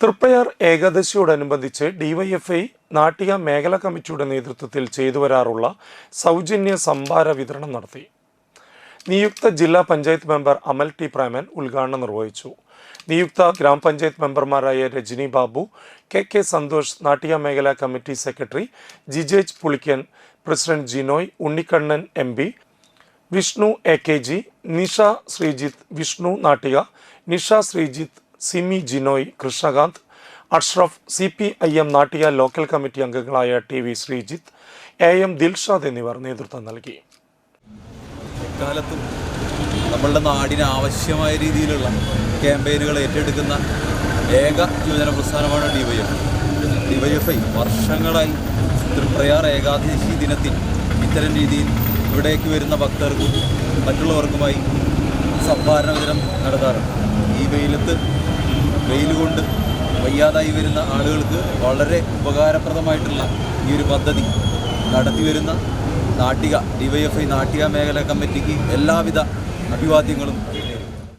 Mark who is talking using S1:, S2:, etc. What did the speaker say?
S1: Triprayar ഏകാദശിയോടനുബന്ധിച്ച് DYFI Nattika മേഖലാ കമ്മിറ്റിയുടെ നേതൃത്വത്തിൽ ചെയ്തുവരാറുള്ള സൗജന്യ സംഭാര വിതരണം നടത്തി. നിയുക്ത ജില്ലാ പഞ്ചായത്ത് മെമ്പർ അമൽ ടി പ്രേമൻ ഉദ്ഘാടനം നിർവഹിച്ചു. നിയുക്ത ഗ്രാമപഞ്ചായത്ത് മെമ്പർമാരായ രജനി ബാബു, കെ സന്തോഷ്, നാട്ടിക മേഖലാ committee secretary Jijej Pulikkan, president Jinoy, Unnikkannan MP, Vishnu AKG, Nisha Sreejith, Vishnu Nattika, Nisha Sreejith, Simi Jinoy, Krishnakanth, Ashraf, CPIM Nattika local committee അംഗങ്ങളായ TV ശ്രീജിത്ത്, AM ദിൽഷാദ് എന്നിവർ നേതൃത്വം നൽകി.
S2: എക്കാലത്തും നമ്മളുടെ നാടിന് ആവശ്യമായ രീതിയിലുള്ള ക്യാമ്പയിനുകൾ ഏറ്റെടുക്കുന്ന ഏക യുവജന പ്രസ്ഥാനമാണ് ഡിവൈഎഫ്ഐ. വർഷങ്ങളായി തൃപ്രയാർ ഏകാദശി ദിനത്തിൽ ഇത്തരം രീതിയിൽ ഇവിടേക്ക് വരുന്ന ഭക്തർക്കും മറ്റുള്ളവർക്കുമായി സംഭാരണ വിതരണം നടത്താറുണ്ട്. ഈ വെയിൽ കൊണ്ട് വയ്യാതായി വരുന്ന ആളുകൾക്ക് വളരെ ഉപകാരപ്രദമായിട്ടുള്ള ഈ ഒരു പദ്ധതി നടത്തി വരുന്ന ഡിവൈഎഫ്ഐ നാട്ടിക മേഖലാ കമ്മിറ്റിക്ക് എല്ലാവിധ അഭിവാദ്യങ്ങളും